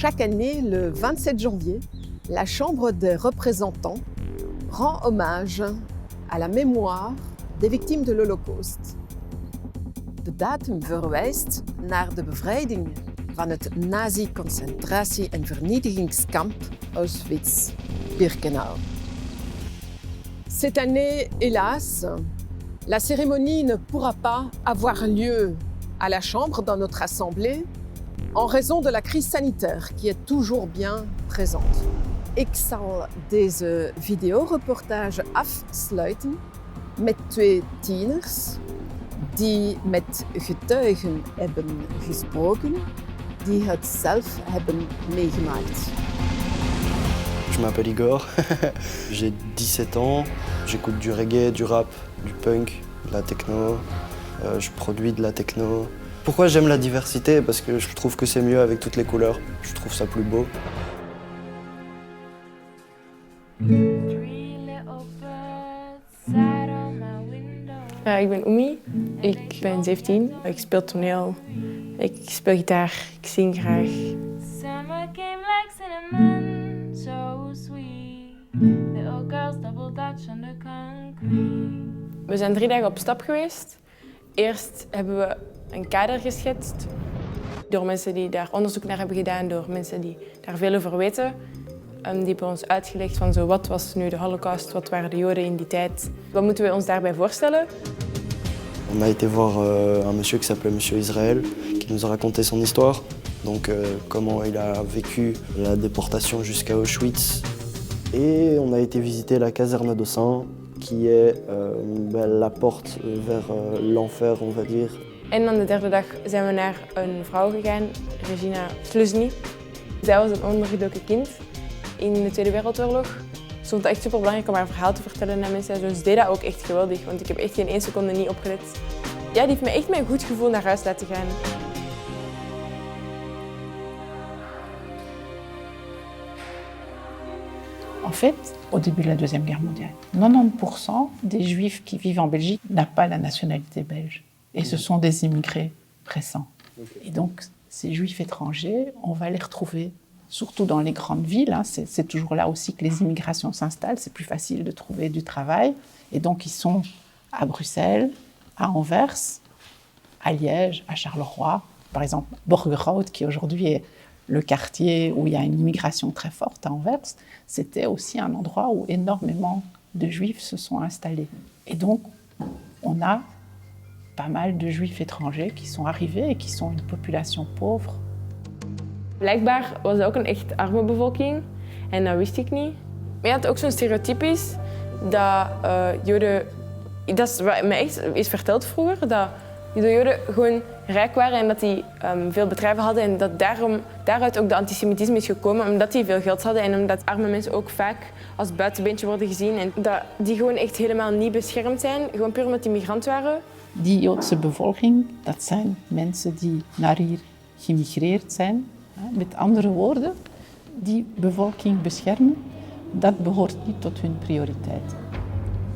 Chaque année, le 27 janvier, la Chambre des représentants rend hommage à la mémoire des victimes de l'Holocauste. De datum verwijst naar de bevrijding van het nazi-concentratie- en vernietigingskamp Auschwitz-Birkenau. Cette année, hélas, la cérémonie ne pourra pas avoir lieu à la Chambre, dans notre Assemblée, en raison de la crise sanitaire qui est toujours bien présente. Ik zal deze videoreportage afsluiten met twee tieners die met getuigen hebben gesproken, die het zelf hebben meegemaakt. Je m'appelle Igor, j'ai 17 ans, j'écoute du reggae, du rap, du punk, de la techno, je produis de la techno. Pourquoi j'aime la diversité? Parce que je trouve que c'est mieux avec toutes les couleurs, je trouve ça plus beau. Ik ben Oemi, ik ben 17, ik speel toneel, ik speel gitaar, ik zing graag. We zijn 3 dagen op stap geweest. Eerst hebben we een kader geschetst door mensen die daar onderzoek naar hebben gedaan, door mensen die daar veel over weten. Die hebben ons uitgelegd van zo, wat was nu de Holocaust, wat waren de Joden in die tijd. Wat moeten we ons daarbij voorstellen? On a été voir un monsieur qui s'appelait Monsieur Israël, qui nous a raconté son histoire. Donc comment il a vécu la déportation jusqu'à Auschwitz. Et on a été visiter la caserne d'Ossens, qui est la porte vers l'enfer, on va dire. En dan de derde dag zijn we naar een vrouw gegaan, Regina Sluzny. Zij was een ondergedoken kind in de Tweede Wereldoorlog. Het stond echt super belangrijk om haar verhaal te vertellen aan mensen. Dus ze deed dat ook echt geweldig, want ik heb echt geen 1 seconde niet opgelet. Ja, die heeft me echt met een goed gevoel naar huis laten gaan. En fait, au début de la Deuxième Guerre mondiale, 90% des Juifs qui vivent en Belgique n'ont pas la nationalité belge. Et ce sont des immigrés récents. Et donc, ces Juifs étrangers, on va les retrouver surtout dans les grandes villes. C'est toujours là aussi que les immigrations s'installent. C'est plus facile de trouver du travail. Et donc, ils sont à Bruxelles, à Anvers, à Liège, à Charleroi. Par exemple, Borgerhout, qui aujourd'hui est le quartier où il y a une immigration très forte à Anvers, c'était aussi un endroit où énormément de Juifs se sont installés. Et donc, on a pas mal de Juifs étrangers qui sont arrivés et qui sont une population pauvre. Blijkbaar was dat ook een echt arme bevolking en dat wist ik niet. Maar je had ook zo'n stereotypisch dat Joden... Dat is wat me echt is verteld vroeger, dat de Joden gewoon rijk waren en dat die veel bedrijven hadden en dat daaruit ook de antisemitisme is gekomen, omdat die veel geld hadden en omdat arme mensen ook vaak als buitenbeentje worden gezien en dat die gewoon echt helemaal niet beschermd zijn, gewoon puur omdat die migrant waren. Die Joodse bevolking, dat zijn mensen die naar hier gemigreerd zijn. Met andere woorden, die bevolking beschermen, dat behoort niet tot hun prioriteit.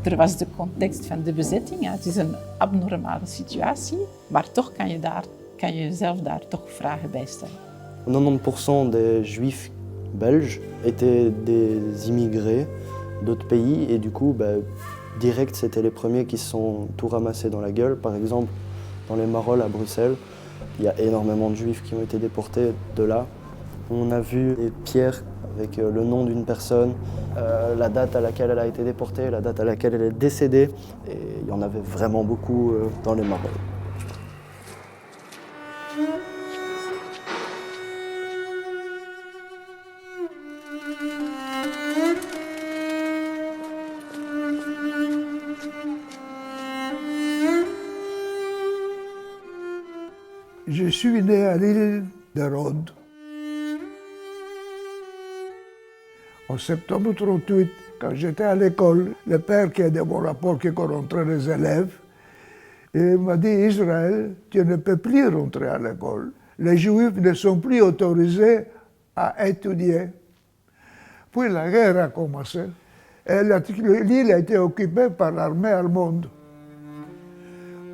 Er was de context van de bezetting, het is een abnormale situatie, maar toch kan je jezelf daar toch vragen bij stellen. 90% des Juifs belges étaient des immigrés d'autres pays et du coup, direct, c'était les premiers qui se sont tout ramassés dans la gueule. Par exemple, dans les Marolles à Bruxelles, il y a énormément de Juifs qui ont été déportés de là. On a vu des pierres avec le nom d'une personne, la date à laquelle elle a été déportée, la date à laquelle elle est décédée. Et il y en avait vraiment beaucoup dans les Marolles. Je suis né à l'île de Rhodes. En septembre 1938, quand j'étais à l'école, le père qui aidait mon rapport qui rentrait les élèves, il m'a dit « Israël, tu ne peux plus rentrer à l'école. Les Juifs ne sont plus autorisés à étudier. » Puis la guerre a commencé et l'île a été occupée par l'armée allemande.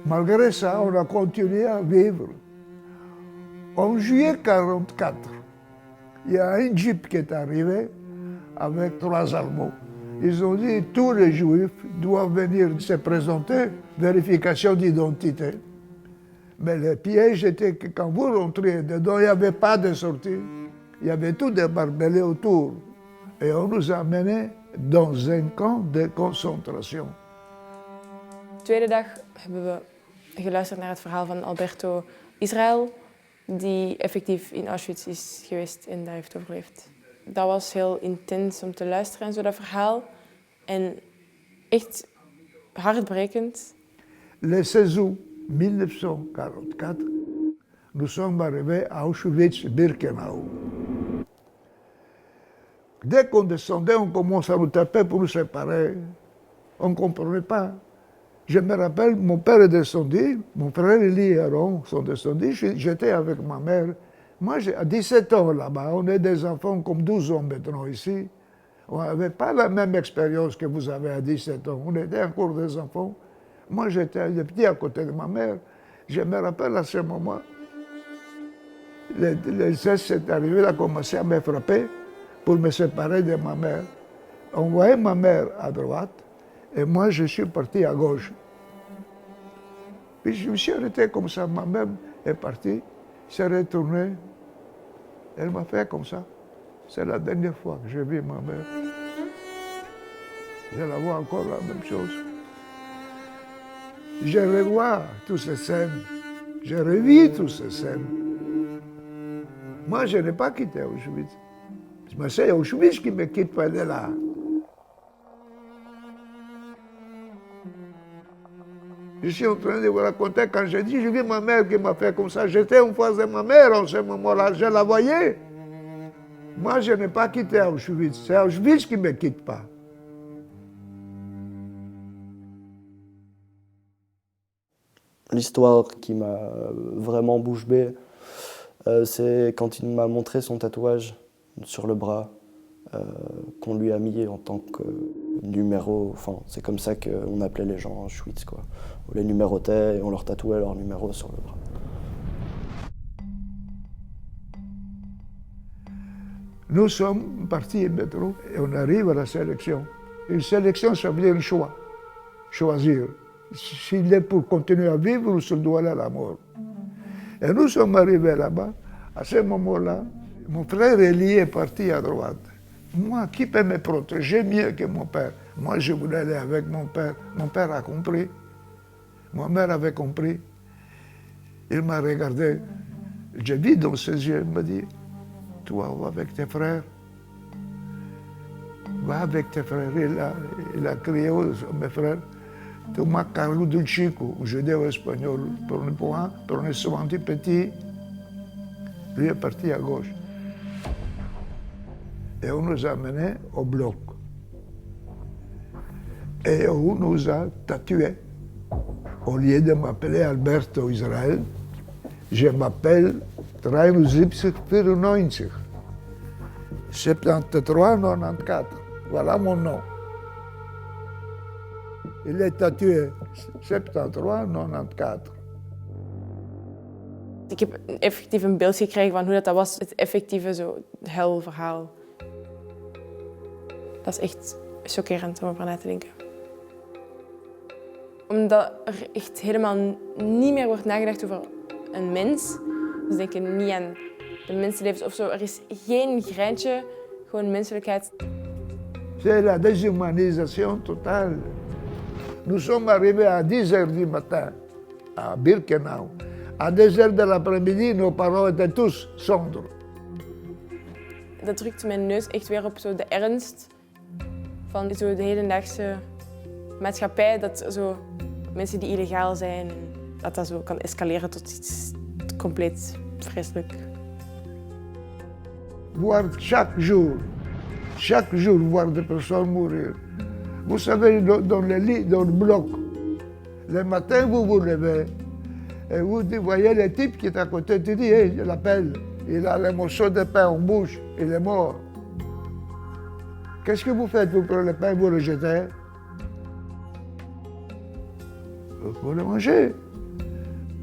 Malgré ça, on a continué à vivre. En juillet 1944, Il y a un jeep qui est arrivé avec 3 Allemands. Ils ont dit tous les Juifs doivent venir se présenter, vérification d'identité. Mais le piège était que quand vous rentriez dedans, il n'y avait pas de sortie. Il y avait tout des barbelés autour. Et on nous a menés dans un camp de concentration. De tweede dag hebben we geluisterd naar het verhaal van Alberto Israël, die effectief in Auschwitz is geweest en daar heeft overleefd. Dat was heel intens om te luisteren en zo, dat verhaal. En echt hartbrekend. Le 16 août 1944, nous sommes arrivés à Auschwitz-Birkenau. Dès qu'on descendait, on commençait à nous taper pour nous séparer. On ne comprenait pas. Je me rappelle, mon père est descendu, mon frère Elie et Aaron sont descendus, j'étais avec ma mère. Moi, à 17 ans là-bas, on est des enfants comme 12 ans maintenant ici. On n'avait pas la même expérience que vous avez à 17 ans. On était encore des enfants. Moi, j'étais le petit à côté de ma mère. Je me rappelle à ce moment, le geste est arrivé, il a commencé à me frapper pour me séparer de ma mère. On voyait ma mère à droite et moi, je suis parti à gauche. Puis je me suis arrêté comme ça. Ma mère est partie, s'est retournée. Elle m'a fait comme ça. C'est la dernière fois que j'ai vu ma mère. Je la vois encore la même chose. Je revois toutes ces scènes. Je revis toutes ces scènes. Moi, je n'ai pas quitté Auschwitz. Mais c'est Auschwitz qui me quitte pas de là. Je suis en train de vous raconter quand j'ai dit, j'ai vu ma mère qui m'a fait comme ça. J'étais en face de ma mère en ce moment-là, je la voyais. Moi, je n'ai pas quitté Auschwitz. C'est Auschwitz qui ne me quitte pas. L'histoire qui m'a vraiment bouche bée, c'est quand il m'a montré son tatouage sur le bras qu'on lui a mis en tant que numéro. Enfin, c'est comme ça qu'on appelait les gens en Auschwitz, quoi. On les numérotait et on leur tatouait leur numéro sur le bras. Nous sommes partis en métro et on arrive à la sélection. Une sélection, ça veut dire un choix. Choisir. S'il est pour continuer à vivre ou s'il doit aller à la mort. Et nous sommes arrivés là-bas. À ce moment-là, mon frère Elie est parti à droite. Moi, qui peut me protéger mieux que mon père? Moi, je voulais aller avec mon père. Mon père a compris. Ma mère avait compris. Il m'a regardé. J'ai vu dans ses yeux, il m'a dit, toi, va avec tes frères. Va avec tes frères. Il a crié à mes frères. Toma cargo do chico, o judeu espanhol, prenez souvent des petits. Lui est parti à gauche. Et on nous a menés au bloc. Et on nous a tatoués. Au lieu de m'appeler Alberto Israël, je m'appelle 7394. 73-94. Voilà mon nom. Il est tatoué 73-94. Ik heb effectief een beeld gekregen van hoe dat was, het effectieve zo helverhaal. Dat is echt chockerend om over na te denken. Omdat er echt helemaal niet meer wordt nagedacht over een mens. Dus denken niet aan de mensenlevens of zo. Er is geen greintje, gewoon menselijkheid. C'est la déshumanisation totale. Nous sommes arrivés à 10h du matin à Birkenau. À 2h de l'après-midi, nos parents étaient tous cendres. Dat drukte mijn neus echt weer op zo de ernst van zo de hedendaagse maatschappij. Dat zo mensen die illegaal zijn, dat zo kan escaleren tot iets compleet vreselijk. Voir chaque jour, voir des personnes mourir. Vous savez, dans le lit, dans le bloc, le matin, vous vous levez et vous voyez le type qui est à côté, tu dis, hey, je l'appelle, il a le morceau de pain en bouche, il est mort. Qu'est-ce que vous faites? Vous prenez le pain, vous le jetez. Vous le mangez.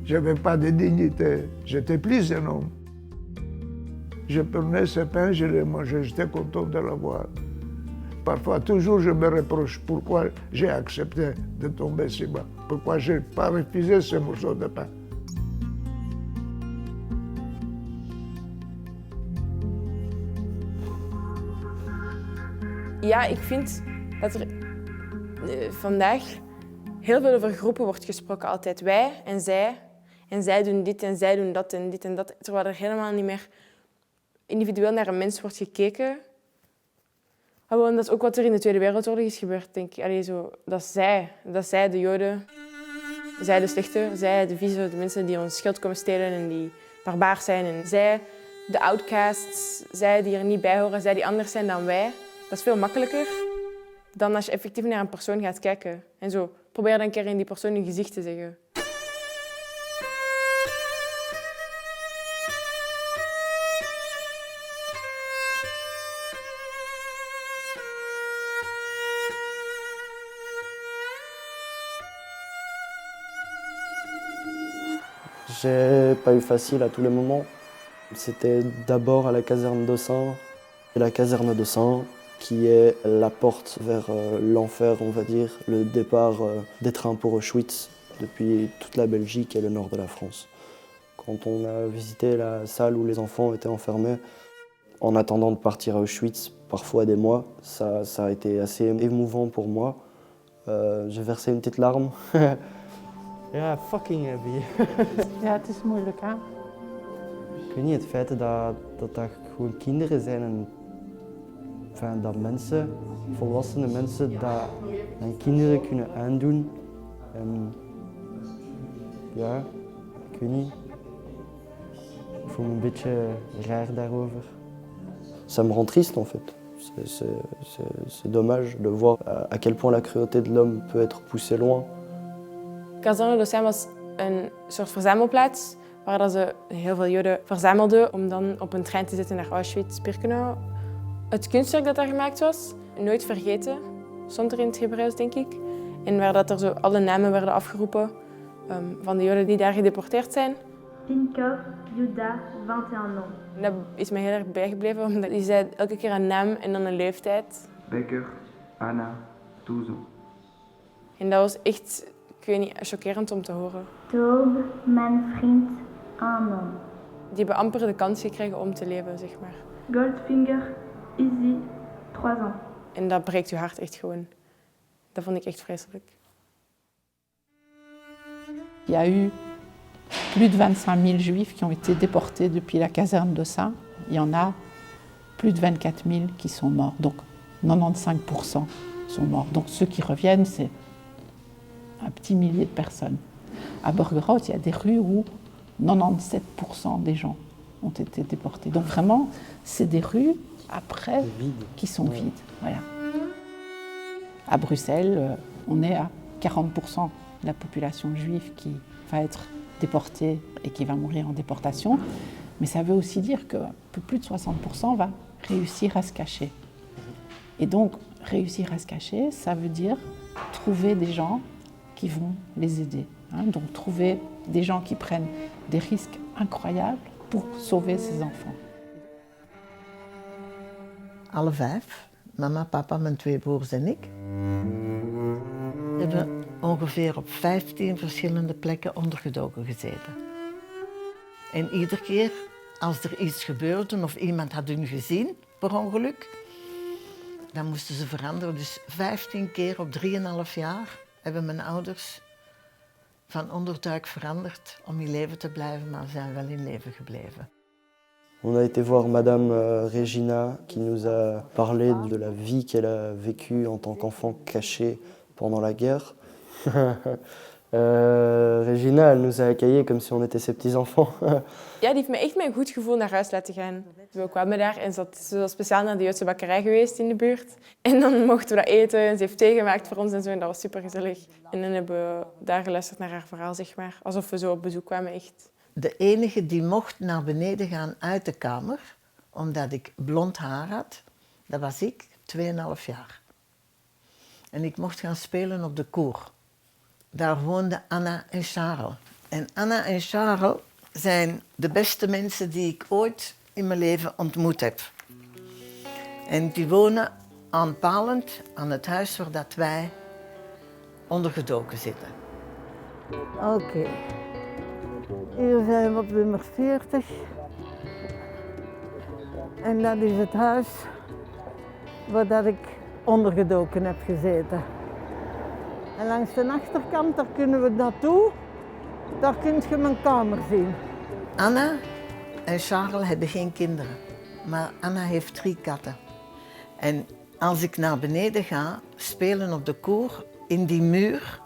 Je n'avais pas de dignité, j'étais plus un homme. Je prenais ce pain, je le mangeais, j'étais content de l'avoir. Parfois, toujours, je me reproche pourquoi j'ai accepté de tomber si bas, pourquoi je n'ai pas refusé ce morceau de pain. Ja, ik vind dat er vandaag heel veel over groepen wordt gesproken. Altijd wij en zij doen dit en zij doen dat en dit en dat. Terwijl er helemaal niet meer individueel naar een mens wordt gekeken. Maar dat is ook wat er in de Tweede Wereldoorlog is gebeurd, denk ik. Allee, zo, dat zij, de Joden, zij de slechte, zij de vieze, de mensen die ons schild komen stelen en die barbaars zijn. En zij, de outcasts, zij die er niet bij horen, zij die anders zijn dan wij. Dat is veel makkelijker dan als je effectief naar een persoon gaat kijken. En zo, probeer dan een keer in die persoon je gezicht te zeggen. J'ai pas eu facile à tous les moments. C'était d'abord à la caserne d'Ossens. Et la caserne d'Ossens, qui est la porte vers l'enfer, on va dire, le départ des trains pour Auschwitz depuis toute la Belgique et le nord de la France. Quand on a visité la salle où les enfants étaient enfermés, en attendant de partir à Auschwitz, parfois des mois, ça a été assez émouvant pour moi. J'ai versé une petite larme. Ja, fucking heavy. Ja, het is moeilijk, hè? Ik weet niet, het feit dat gewoon kinderen zijn en enfin, dat mensen, volwassene mensen, dat aan kinderen kunnen aandoen. En ja, ik weet niet. Ik voel me een beetje raar daarover. Ça me rend triste en fait. C'est dommage de voir à quel point la cruauté de l'homme peut être poussée loin. Kazerne d'Ossens was een soort verzamelplaats waar dat ze heel veel Joden verzamelden om dan op een trein te zetten naar Auschwitz-Birkenau. Het kunstwerk dat daar gemaakt was, nooit vergeten, stond er in het Hebreeuws, denk ik. En waar dat er zo alle namen werden afgeroepen van de Joden die daar gedeporteerd zijn. Pinkov, Juda, 21 ans. En dat is mij heel erg bijgebleven, omdat die zei elke keer een naam en dan een leeftijd. Becker, Anna, 12 ans. En dat was echt, ik weet niet, chockerend om te horen. Tob, mijn vriend, 1 an. Die hebben amper de kans gekregen om te leven, zeg maar. Goldfinger, Izzy, 3 ans. En dat breekt je hart echt gewoon. Dat vond ik echt vreselijk. Il y a eu plus de 25 000 juifs qui ont été déportés depuis la caserne d'Ossens. Il y en a plus de 24 000 qui sont morts. Donc 95% sont morts. Donc ceux qui reviennent, c'est un petit millier de personnes. À Borgerhout, il y a des rues où 97% des gens ont été déportés. Donc vraiment, c'est des rues après qui sont vides. Voilà. À Bruxelles, on est à 40% de la population juive qui va être déportée et qui va mourir en déportation. Mais ça veut aussi dire que plus de 60% va réussir à se cacher. Et donc, réussir à se cacher, ça veut dire trouver des gens qui vont les aider. Donc, trouver des gens qui prennent des risques incroyables pour sauver ces enfants. Alle 5, mama, papa, mijn 2 broers en ik, hebben ongeveer op 15 verschillende plekken ondergedoken gezeten. En iedere keer als er iets gebeurde of iemand had hun gezien per ongeluk, dan moesten ze veranderen. Dus 15 keer op 3,5 jaar hebben mijn ouders van onderduik veranderd om in leven te blijven, maar zijn wel in leven gebleven. On a été voir Madame Regina qui nous a parlé de la vie qu'elle a vécue en tant qu'enfant caché pendant la guerre. Regina, elle nous a accueillis comme si on était ses petits-enfants. Ja, die heeft me echt met een goed gevoel naar huis laten gaan. We kwamen daar en ze was speciaal naar de Joodse bakkerij geweest in de buurt. En dan mochten we dat eten en ze heeft thee gemaakt voor ons en zo. En dat was super gezellig. En dan hebben we daar geluisterd naar haar verhaal, zeg maar. Alsof we zo op bezoek kwamen, echt. De enige die mocht naar beneden gaan uit de kamer, omdat ik blond haar had, dat was ik, 2,5 jaar. En ik mocht gaan spelen op de koer. Daar woonden Anna en Charles. En Anna en Charles zijn de beste mensen die ik ooit in mijn leven ontmoet heb. En die wonen aanpalend aan het huis waar dat wij ondergedoken zitten. Oké. Hier zijn we op nummer 40. En dat is het huis waar dat ik ondergedoken heb gezeten. En langs de achterkant, daar kunnen we naartoe. Daar kun je mijn kamer zien. Anna en Charles hebben geen kinderen, maar Anna heeft 3 katten. En als ik naar beneden ga, spelen op de koer, in die muur,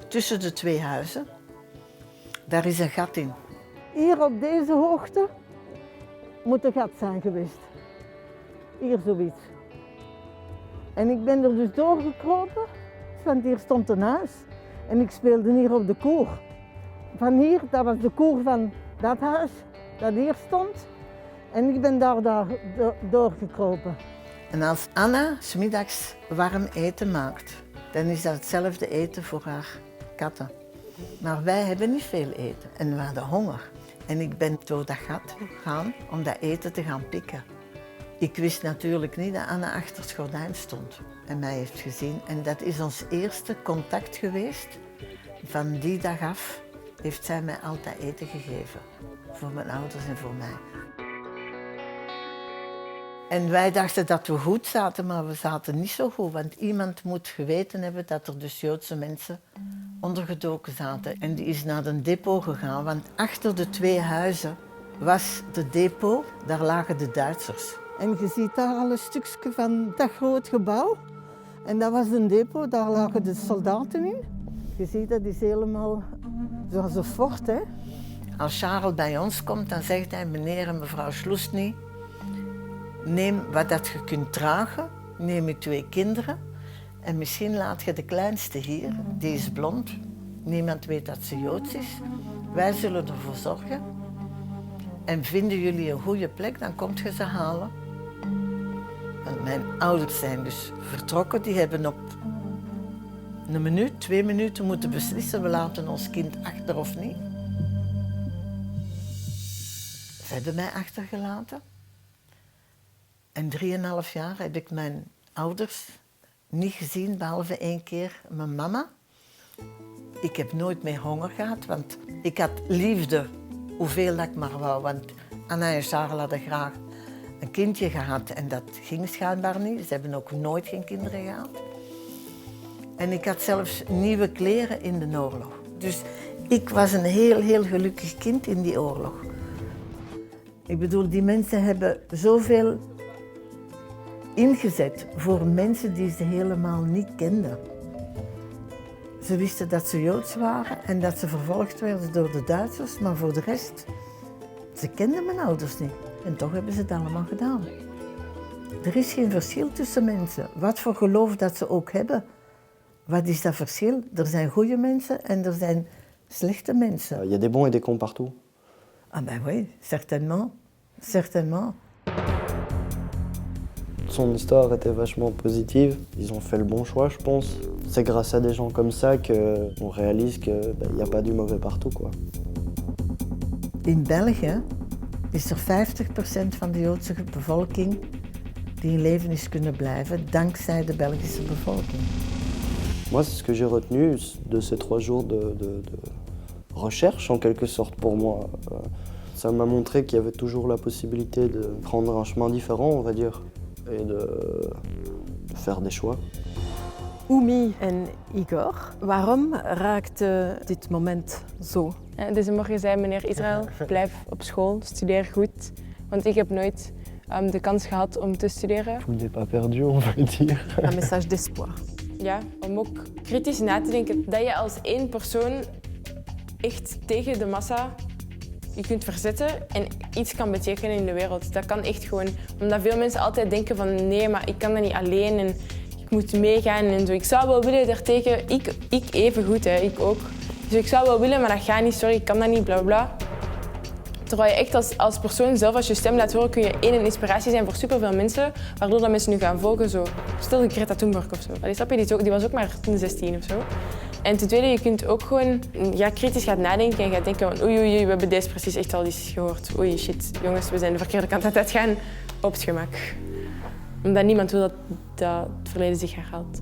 tussen de 2 huizen, daar is een gat in. Hier op deze hoogte moet een gat zijn geweest. Hier zoiets. En ik ben er dus doorgekropen, want hier stond een huis. En ik speelde hier op de koer. Van hier, dat was de koer van dat huis, dat hier stond. En ik ben daar doorgekropen. En als Anna 's middags warm eten maakt, dan is dat hetzelfde eten voor haar katten. Maar wij hebben niet veel eten en we hadden honger. En ik ben door dat gat gegaan om dat eten te gaan pikken. Ik wist natuurlijk niet dat Anna achter het gordijn stond en mij heeft gezien. En dat is ons eerste contact geweest. Van die dag af heeft zij mij altijd eten gegeven. Voor mijn ouders en voor mij. En wij dachten dat we goed zaten, maar we zaten niet zo goed. Want iemand moet geweten hebben dat er dus Joodse mensen ondergedoken zaten. En die is naar een depot gegaan, want achter de 2 huizen was de depot. Daar lagen de Duitsers. En je ziet daar al een stukje van dat groot gebouw. En dat was een depot, daar lagen de soldaten in. Je ziet, dat is helemaal zoals een fort, hè. Als Charles bij ons komt, dan zegt hij, meneer en mevrouw Sloesny, neem wat dat je kunt dragen, neem je 2 kinderen en misschien laat je de kleinste hier, die is blond. Niemand weet dat ze Joods is. Wij zullen ervoor zorgen. En vinden jullie een goede plek, dan komt je ze halen. En mijn ouders zijn dus vertrokken, die hebben op 1 minuut, 2 minuten moeten beslissen, we laten ons kind achter of niet. Ze hebben mij achtergelaten. En 3,5 jaar heb ik mijn ouders niet gezien, behalve 1 keer mijn mama. Ik heb nooit meer honger gehad, want ik had liefde, hoeveel dat ik maar wou. Want Anna en Charles hadden graag een kindje gehad en dat ging schijnbaar niet. Ze hebben ook nooit geen kinderen gehad. En ik had zelfs nieuwe kleren in de oorlog. Dus ik was een heel gelukkig kind in die oorlog. Ik bedoel, die mensen hebben zoveel ingezet voor mensen die ze helemaal niet kenden. Ze wisten dat ze Joods waren en dat ze vervolgd werden door de Duitsers, maar voor de rest, ze kenden mijn ouders niet. En toch hebben ze het allemaal gedaan. Er is geen verschil tussen mensen, wat voor geloof dat ze ook hebben. Wat is dat verschil? Er zijn goede mensen en er zijn slechte mensen. Il y a des bons et des cons partout. Ah ben oui, certainement. Certainement. Son histoire était vachement positive. Ils ont fait le bon choix, je pense. C'est grâce à des gens comme ça qu'on réalise qu'il n'y a pas du mauvais partout, quoi. In België is er 50% van de Joodse bevolking die in leven is kunnen blijven dankzij de Belgische bevolking. Moi, c'est ce que j'ai retenu de ces 3 jours de recherche, en quelque sorte, pour moi. Ça m'a montré qu'il y avait toujours la possibilité de prendre un chemin différent, on va dire, et de faire des choix. Oemi en Igor, waarom raakte dit moment zo? Deze morgen zei meneer Israël, blijf op school, studeer goed. Want ik heb nooit de kans gehad om te studeren. Tout n'est pas perdu, on va dire. Un message d'espoir. Ja, om ook kritisch na te denken dat je als 1 persoon echt tegen de massa je kunt verzetten en iets kan betekenen in de wereld. Dat kan echt gewoon, omdat veel mensen altijd denken van nee, maar ik kan dat niet alleen en ik moet meegaan en zo. Ik zou wel willen daartegen, ik even goed, hè, ik ook. Dus ik zou wel willen, maar dat gaat niet, sorry, ik kan dat niet, bla bla. Terwijl je echt als persoon zelf, als je stem laat horen, kun je een inspiratie zijn voor superveel mensen, waardoor dat mensen nu gaan volgen. Zo. Stel Greta Thunberg of zo. Allee, snap je, die was ook maar 16 of zo. En ten tweede, je kunt ook gewoon kritisch gaan nadenken en gaat denken van oei, we hebben deze precies echt al eens gehoord. Oei, shit, jongens, we zijn de verkeerde kant aan het uitgaan. Op het gemak. Omdat niemand wil dat het verleden zich herhaalt.